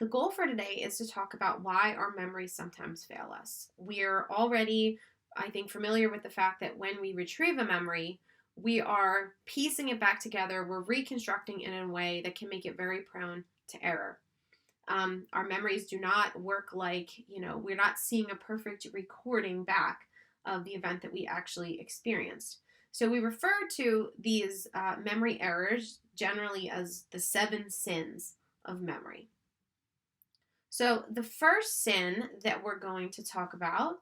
The goal for today is to talk about why our memories sometimes fail us. We're already, I think, familiar with the fact that when we retrieve a memory, we are piecing it back together, we're reconstructing it in a way that can make it very prone to error. Our memories do not work like, we're not seeing a perfect recording back of the event that we actually experienced. So we refer to these memory errors generally as the seven sins of memory. So, the first sin that we're going to talk about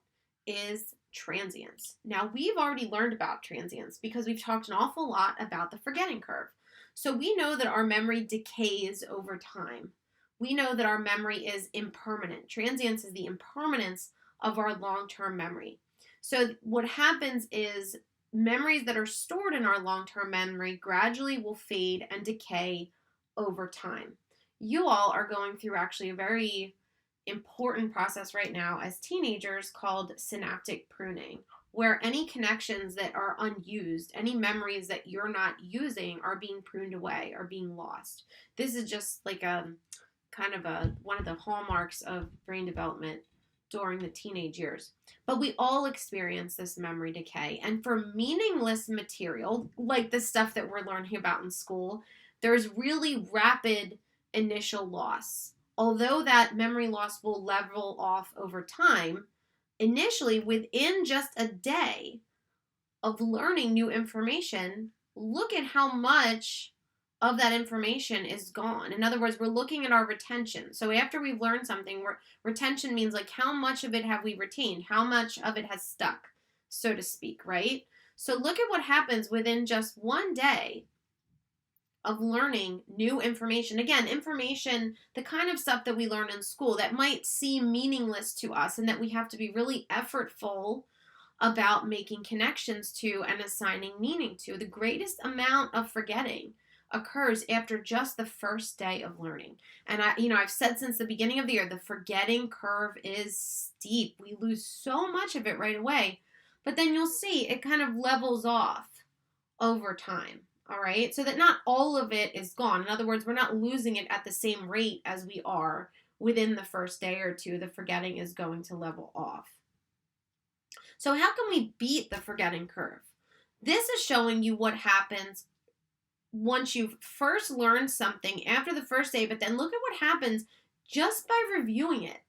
is transience. Now, we've already learned about transience because we've talked an awful lot about the forgetting curve. So, we know that our memory decays over time. We know that our memory is impermanent. Transience is the impermanence of our long term memory. So, what happens is memories that are stored in our long term memory gradually will fade and decay over time. You all are going through actually a very important process right now as teenagers called synaptic pruning, where any connections that are unused, any memories that you're not using are being pruned away, are being lost. This is just like a kind of a one of the hallmarks of brain development during the teenage years. But we all experience this memory decay. And for meaningless material, like the stuff that we're learning about in school, there's really rapid initial loss. Although that memory loss will level off over time, initially within just a day of learning new information, look at how much of that information is gone. In other words, we're looking at our retention. So after we've learned something, retention means like how much of it have we retained? How much of it has stuck, so to speak, right? So look at what happens within just one day of learning new information. Again, information, the kind of stuff that we learn in school that might seem meaningless to us and that we have to be really effortful about making connections to and assigning meaning to. The greatest amount of forgetting occurs after just the first day of learning. And I've said since the beginning of the year, the forgetting curve is steep. We lose so much of it right away, but then you'll see it kind of levels off over time. All right, so that not all of it is gone. In other words, we're not losing it at the same rate as we are within the first day or two. The forgetting is going to level off. So how can we beat the forgetting curve? This is showing you what happens once you've first learned something after the first day, but then look at what happens just by reviewing it,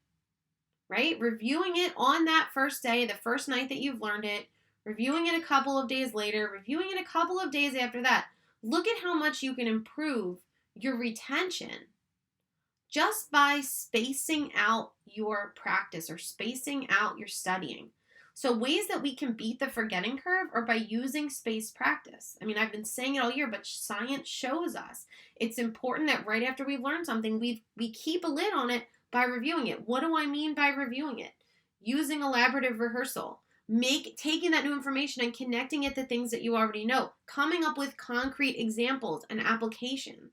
right? Reviewing it on that first day, the first night that you've learned it, reviewing it a couple of days later, reviewing it a couple of days after that. Look at how much you can improve your retention just by spacing out your practice or spacing out your studying. So ways that we can beat the forgetting curve are by using spaced practice. I mean, I've been saying it all year, but science shows us it's important that right after we've learned something, we keep a lid on it by reviewing it. What do I mean by reviewing it? Using elaborative rehearsal. Taking that new information and connecting it to things that you already know, coming up with concrete examples and applications,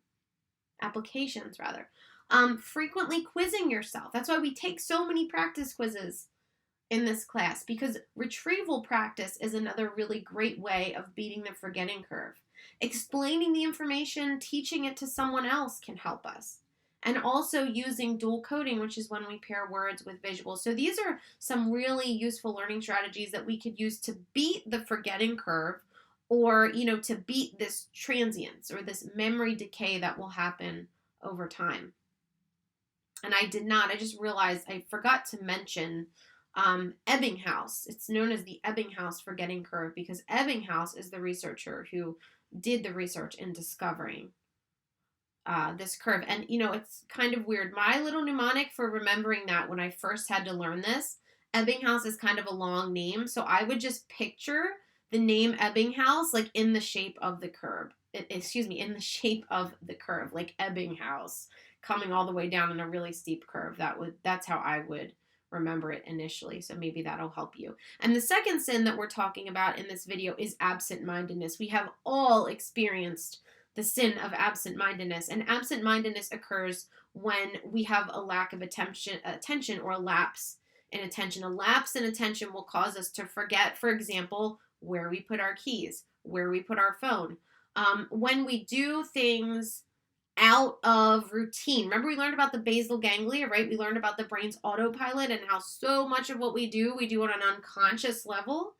frequently quizzing yourself. That's why we take so many practice quizzes in this class, because retrieval practice is another really great way of beating the forgetting curve. Explaining the information, teaching it to someone else can help us. And also using dual coding, which is when we pair words with visuals. So these are some really useful learning strategies that we could use to beat the forgetting curve, or, to beat this transience or this memory decay that will happen over time. And I just realized I forgot to mention Ebbinghaus. It's known as the Ebbinghaus forgetting curve because Ebbinghaus is the researcher who did the research in discovering this curve. And, it's kind of weird. My little mnemonic for remembering that when I first had to learn this, Ebbinghaus is kind of a long name. So I would just picture the name Ebbinghaus like in the shape of the curve. In the shape of the curve, like Ebbinghaus coming all the way down in a really steep curve. That's how I would remember it initially. So maybe that'll help you. And the second sin that we're talking about in this video is absent-mindedness. We have all experienced the sin of absent-mindedness. And absent-mindedness occurs when we have a lack of attention or a lapse in attention. A lapse in attention will cause us to forget, for example, where we put our keys, where we put our phone. When we do things out of routine. Remember, we learned about the basal ganglia, right? We learned about the brain's autopilot and how so much of what we do on an unconscious level.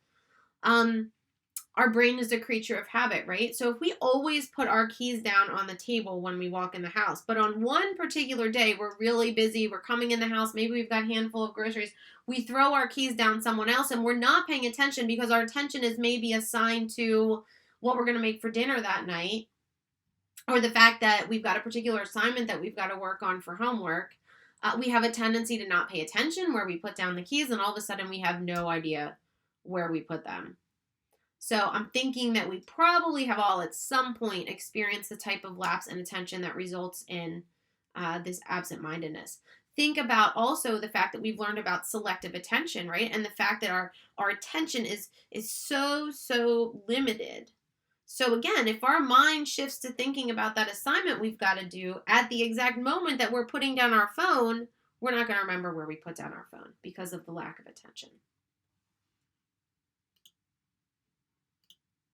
Our brain is a creature of habit, right? So if we always put our keys down on the table when we walk in the house, but on one particular day we're really busy, we're coming in the house, maybe we've got a handful of groceries, we throw our keys down someone else and we're not paying attention because our attention is maybe assigned to what we're going to make for dinner that night, or the fact that we've got a particular assignment that we've got to work on for homework. We have a tendency to not pay attention where we put down the keys, and all of a sudden we have no idea where we put them. So I'm thinking that we probably have all at some point experienced the type of lapse in attention that results in this absent-mindedness. Think about also the fact that we've learned about selective attention, right? And the fact that our attention is so limited. So again, if our mind shifts to thinking about that assignment we've got to do at the exact moment that we're putting down our phone, we're not going to remember where we put down our phone because of the lack of attention.